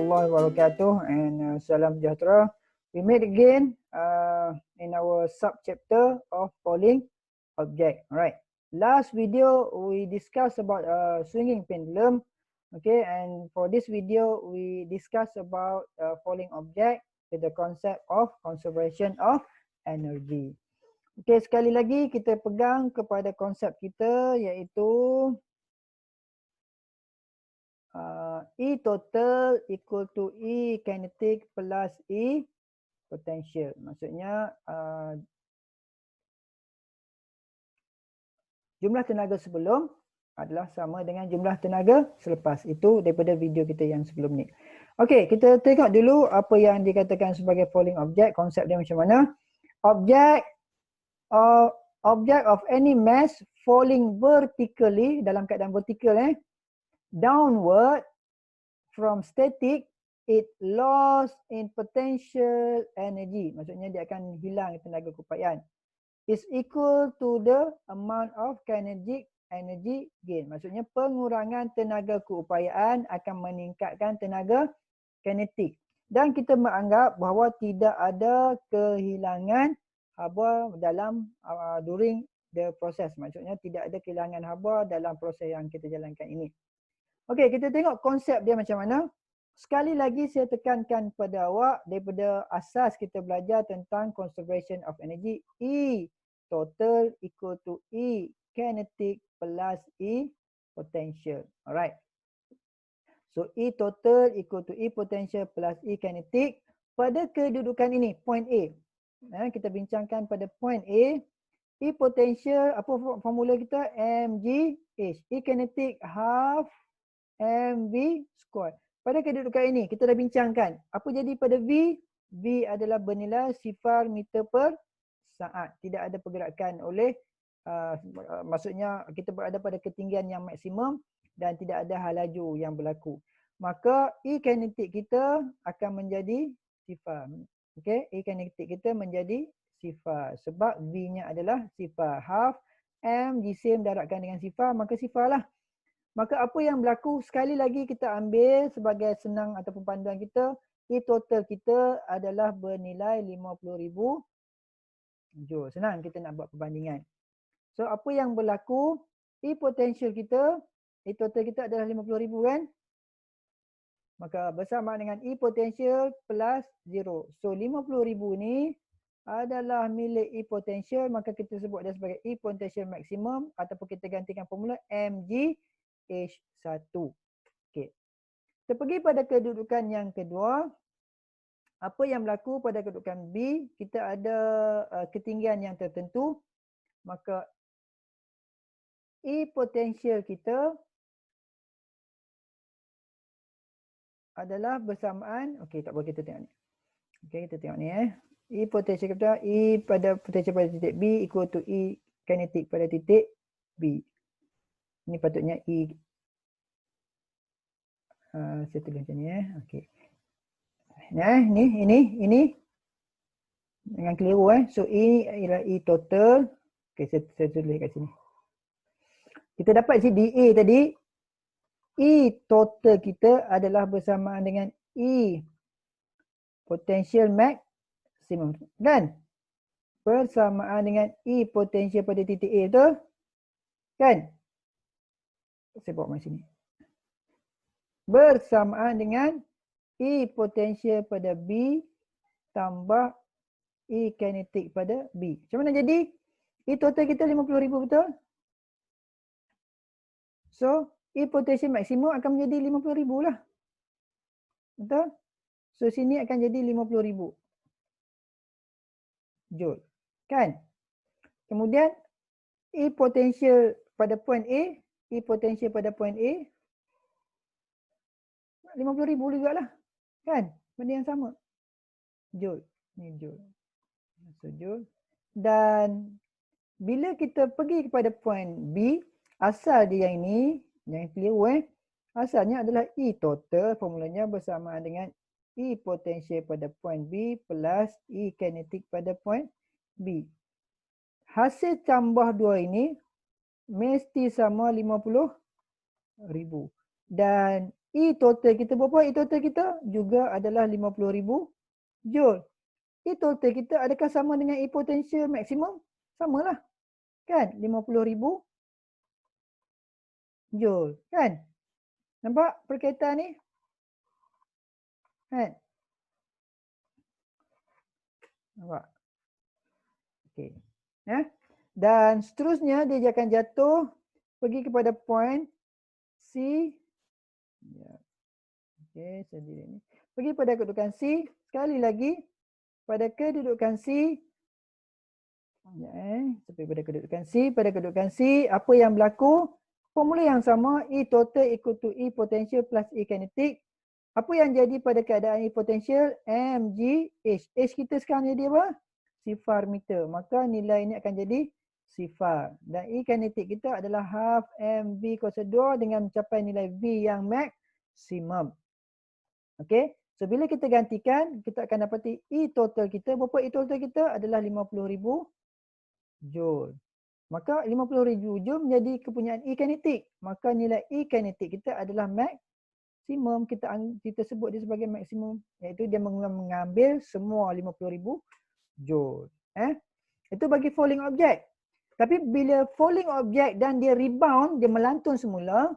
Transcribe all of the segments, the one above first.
warahmatullahi wabarakatuh, and salam sejahtera. We meet again in our sub-chapter of Pauling object. Alright. Last video we discussed about swinging pendulum. Okay, and for this video we discuss about Pauling object with the concept of conservation of energy. Okay, sekali lagi kita pegang kepada konsep kita, iaitu E total equal to E kinetic plus E potential. Maksudnya jumlah tenaga sebelum adalah sama dengan jumlah tenaga selepas. Itu daripada video kita yang sebelum ni. Okey, kita tengok dulu apa yang dikatakan sebagai falling object. Konsep dia macam mana. Object of any mass falling vertically, dalam keadaan vertikal, downward from static, it lost in potential energy. Maksudnya dia akan hilang tenaga keupayaan. Is equal to the amount of kinetic energy gain. Maksudnya pengurangan tenaga keupayaan akan meningkatkan tenaga kinetik. Dan kita menganggap bahawa tidak ada kehilangan haba dalam during the process. Maksudnya tidak ada kehilangan haba dalam proses yang kita jalankan ini. Okey, kita tengok konsep dia macam mana. Sekali lagi saya tekankan pada awak daripada asas kita belajar tentang conservation of energy. E total equal to E kinetic plus E potential. Alright. So E total equal to E potential plus E kinetic pada kedudukan ini, point A. Kita bincangkan pada point A. E potential, apa formula kita? mgh. E kinetic half mv square. Pada kedudukan ini kita dah bincangkan apa jadi pada V. V adalah bernilai sifar meter per saat. Tidak ada pergerakan oleh maksudnya kita berada pada ketinggian yang maksimum dan tidak ada hal laju yang berlaku. Maka E kinetik kita akan menjadi sifar. Okey, E kinetik kita menjadi sifar sebab V-nya adalah sifar. Half m jisim darabkan dengan sifar, maka sifarlah. Maka apa yang berlaku, sekali lagi kita ambil sebagai senang ataupun panduan kita, E total kita adalah bernilai 50,000 joule. Senang kita nak buat perbandingan. So apa yang berlaku, E potential kita, E total kita adalah 50,000 kan? Maka bersama dengan E potential plus 0. So 50,000 ni adalah milik E potential, maka kita sebut dia sebagai E potential maksimum ataupun kita gantikan formula mg H1. Okey. Kita pergi pada kedudukan yang kedua. Apa yang berlaku pada kedudukan B, kita ada ketinggian yang tertentu. Maka E potential kita adalah bersamaan, okey, tak boleh kita tengok ni. Okey, kita tengok ni E potential kita, E pada potential pada titik B equal to E kinetic pada titik B. Ini patutnya E. Saya tulis macam ni okey. Ini dengan keliru So E ialah E total. Okey, saya tulis kat sini. Kita dapat si DA tadi. E total kita adalah bersamaan dengan E potential maximum. Kan? Bersamaan dengan E potential pada titik A tu. Kan? Saya bawa macam sini. Bersamaan dengan E potential pada B tambah E kinetic pada B. Macam mana jadi? E total kita 50,000 betul? So, E potential maksimum akan menjadi 50,000 lah. Betul? So, sini akan jadi 50,000 joule. Kan? Kemudian, E potential pada point A, E potential pada point A 50,000 juga lah. Kan? Benda yang sama. Joule. Ni joule. So, joule. Dan bila kita pergi kepada point B, asal dia yang ini, yang keliru asalnya adalah E total, formulanya bersamaan dengan E potential pada point B plus E kinetic pada point B. Hasil tambah dua ini mesti sama 50,000. Dan E total kita berapa? E total kita juga adalah 50,000 joule. E total kita adakah sama dengan E potential maksimum? Samalah. Kan? 50,000 joule. Kan? Nampak perkaitan ni? Kan? Nampak? Okey. Ya. Dan seterusnya dia akan jatuh pergi kepada point C. Ya. Okey, saya delete ni. Pergi pada kedudukan C. Sekali lagi pada kedudukan C. Ya, sampai pada kedudukan C. Pada kedudukan C, apa yang berlaku? Formula yang sama, E total equal to E potential plus E kinetic. Apa yang jadi pada keadaan E potential? mg H. H kita sekarang jadi apa? Sifar meter. Maka nilai ini akan jadi sifar. Dan E kinetic kita adalah half mv kuasa 2 dengan mencapai nilai V yang maksimum. Okey. So bila kita gantikan, kita akan dapati E total kita. Berapa E total kita? Adalah 50,000 joule. Maka 50,000 joule menjadi kepunyaan E kinetic. Maka nilai E kinetic kita adalah maksimum. Kita sebut dia sebagai maksimum. Iaitu dia mengambil semua 50,000 joule. Itu bagi falling object. Tapi bila falling object dan dia rebound, dia melantun semula.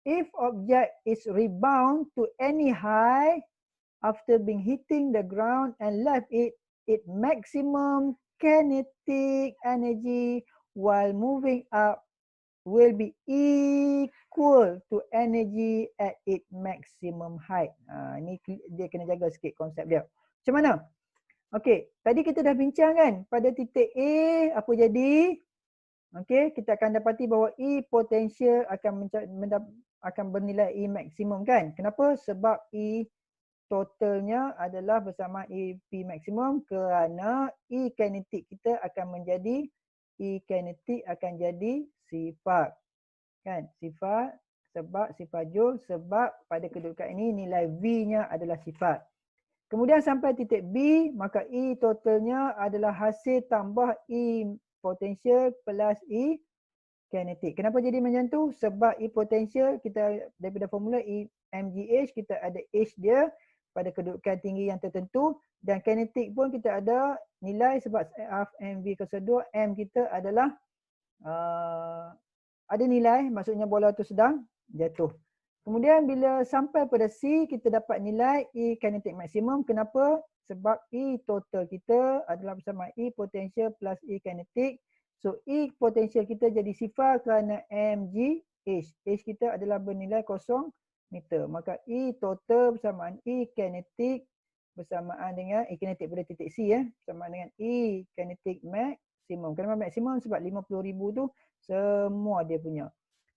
If object is rebound to any high after being hitting the ground and left it maximum kinetic energy while moving up will be equal to energy at its maximum height. Ini dia kena jaga sikit konsep dia. Macam mana? Okey, tadi kita dah bincang kan pada titik A apa jadi? Okey, kita akan dapati bahawa E potential akan bernilai E maksimum kan? Kenapa? Sebab E totalnya adalah bersama E P maksimum kerana E kinetic kita akan menjadi sifar. Kan? Sifar sebab sifar joule sebab pada kedudukan ini nilai V-nya adalah sifar. Kemudian sampai titik B, maka E totalnya adalah hasil tambah E potential plus E kinetic. Kenapa jadi macam tu? Sebab E potential kita daripada formula E mgh kita ada H dia pada kedudukan tinggi yang tertentu dan kinetic pun kita ada nilai sebab half mv kuasa 2 m kita adalah ada nilai, maksudnya bola tu sedang jatuh. Kemudian bila sampai pada C kita dapat nilai E kinetic maksimum. Kenapa? Sebab E total kita adalah bersama E potential plus E kinetic. So E potential kita jadi sifar kerana mg H. H kita adalah bernilai 0 meter. Maka E total bersamaan E kinetic bersamaan dengan E kinetic pada titik C bersamaan dengan E kinetic maksimum. Kenapa maksimum? Sebab 50,000 tu semua dia punya.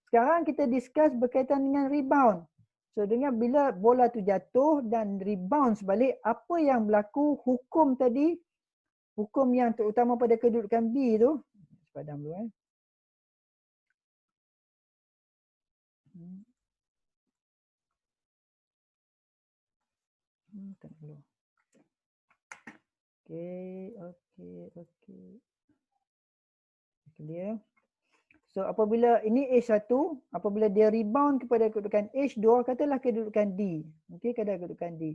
Sekarang kita discuss berkaitan dengan rebound. So dengan bila bola tu jatuh dan rebound sebalik, apa yang berlaku? Hukum tadi, hukum yang terutama pada kedudukan B tu. Padam dulu tak dulu. Okey. Clear. So apabila ini H1, apabila dia rebound kepada kedudukan H2, katalah kedudukan D. Okey, katalah kedudukan D.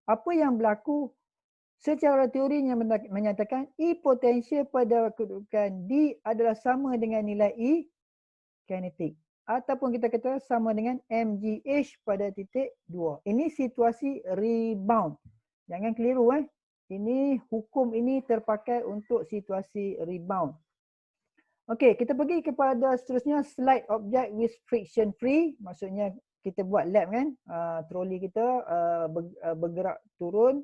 Apa yang berlaku? Secara teorinya menyatakan E potential pada kedudukan D adalah sama dengan nilai E kinetic. Ataupun kita kata sama dengan mgh pada titik 2. Ini situasi rebound. Jangan keliru Ini hukum ini terpakai untuk situasi rebound. Okey, kita pergi kepada seterusnya slide object with friction free. Maksudnya kita buat lap kan. Troli kita bergerak turun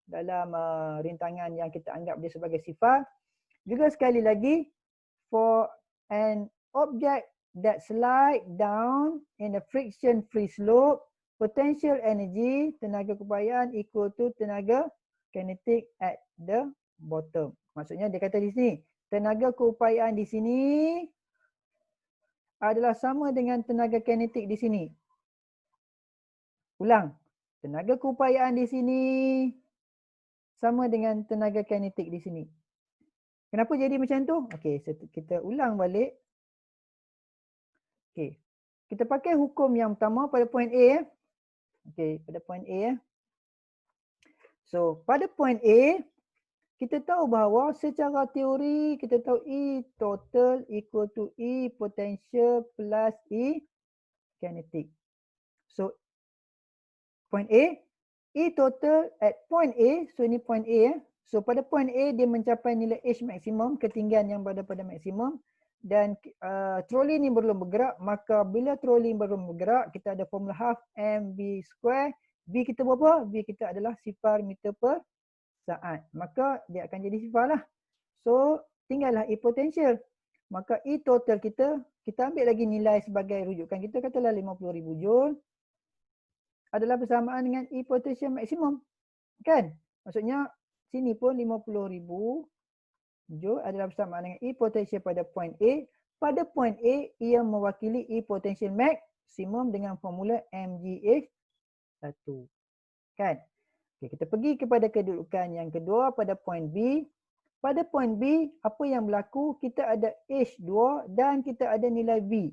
dalam rintangan yang kita anggap dia sebagai sifar. Juga sekali lagi, for an object that slide down in a friction free slope, potential energy, tenaga keupayaan equal to tenaga kinetic at the bottom. Maksudnya dia kata di sini, tenaga keupayaan di sini adalah sama dengan tenaga kinetik di sini. Ulang, tenaga keupayaan di sini sama dengan tenaga kinetik di sini. Kenapa jadi macam tu? Okey, kita ulang balik. Okey. Kita pakai hukum yang pertama pada point A Okey, pada point A. So, pada point A, kita tahu bahawa secara teori kita tahu E total equal to E potential plus E kinetic. So, point A, E total at point A, so ini point A. So, pada point A dia mencapai nilai H maksimum, ketinggian yang berada pada maksimum. Dan troli ni belum bergerak, maka bila troli belum bergerak, kita ada formula half mv square. V kita berapa? V kita adalah sifar meter per saat. Maka dia akan jadi sifar lah. So, tinggallah E potential. Maka E total kita ambil lagi nilai sebagai rujukan. Kita katalah 50,000 joule adalah bersamaan dengan E potential maksimum. Kan? Maksudnya, sini pun 50,000 joule adalah bersamaan dengan E potential pada point A. Pada point A, ia mewakili E potential maksimum dengan formula mgh1. Kan? Okay, kita pergi kepada kedudukan yang kedua pada point B. Pada point B, apa yang berlaku? Kita ada H2 dan kita ada nilai V.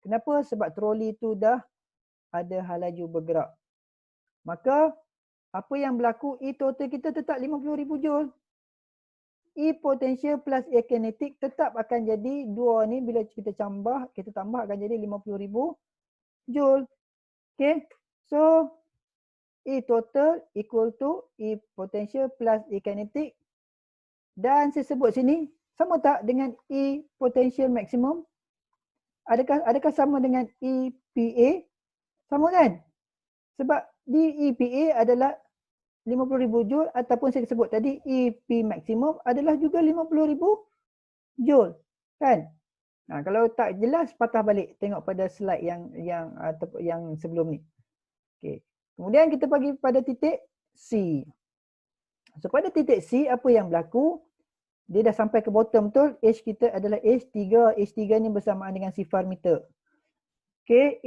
Kenapa? Sebab troli itu dah ada halaju bergerak. Maka, apa yang berlaku? E total kita tetap 50,000 joule. E potential plus E kinetic tetap akan jadi dua ni bila kita tambah akan jadi 50,000 joule. Okay. So, E total equal to E potential plus E kinetic. Dan saya sebut sini, sama tak dengan E potential maximum? Adakah sama dengan EPA? Sama kan? Sebab di EPA adalah 50,000 joule ataupun saya sebut tadi EP maksimum adalah juga 50,000 joule. Kan? Nah, kalau tak jelas patah balik tengok pada slide yang sebelum ni. Okey. Kemudian kita pergi pada titik C. So pada titik C apa yang berlaku? Dia dah sampai ke bottom betul. H kita adalah H3. H3 ni bersamaan dengan sifar meter. Okey,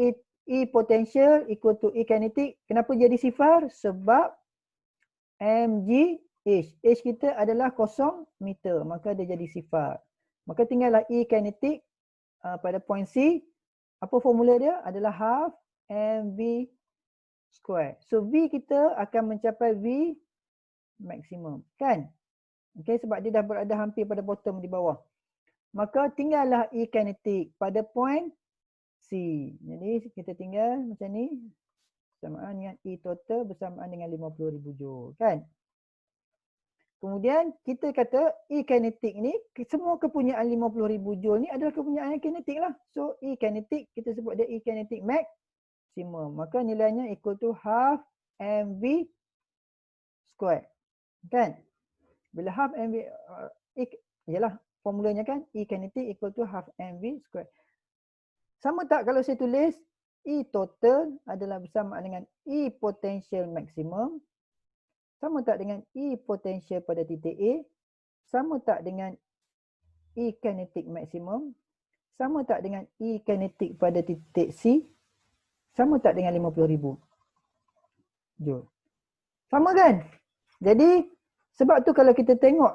E potential equal to E kinetic. Kenapa jadi sifar? Sebab mgh. H kita adalah 0 meter. Maka dia jadi sifar. Maka tinggallah E kinetic pada point C. Apa formula dia? Adalah half mv square. So V kita akan mencapai V maksimum. Kan? Okay, sebab dia dah berada hampir pada bottom di bawah. Maka tinggallah E kinetic pada point C. Jadi kita tinggal macam ni. Bersamaan dengan E total bersamaan dengan 50,000 joule. Kan? Kemudian kita kata E kinetic ni, semua kepunyaan 50,000 joule ni adalah kepunyaan kinetik lah. So E kinetic, kita sebut dia E kinetic maksimum. Maka nilainya equal to half mv square. Kan? Bila half mv, ialah formulanya kan, E kinetic equal to half mv square. Sama tak kalau saya tulis E total adalah bersamaan dengan E potential maksimum. Sama tak dengan E potential pada titik A. Sama tak dengan E kinetic maksimum. Sama tak dengan E kinetic pada titik C. Sama tak dengan 50,000 joule. Sama kan? Jadi sebab tu kalau kita tengok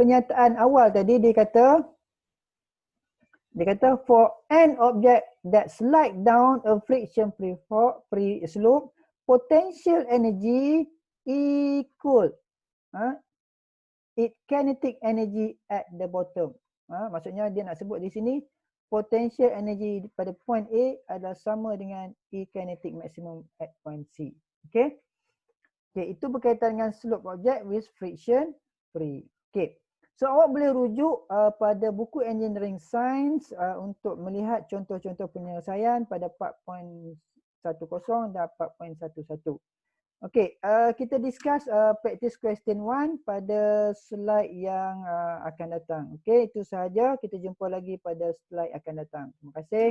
pernyataan awal tadi dia kata for an object that slide down a friction free slope, potential energy equal its kinetic energy at the bottom. Maksudnya dia nak sebut di sini potential energy pada point A adalah sama dengan E kinetic maximum at point C. Okay. Okay, itu berkaitan dengan slope object with friction free. Okay. So awak boleh rujuk pada buku Engineering Science untuk melihat contoh-contoh penyelesaian pada 4.10 dan 4.11. Okay, kita discuss practice question 1 pada slide yang akan datang. Okay, itu sahaja. Kita jumpa lagi pada slide akan datang. Terima kasih.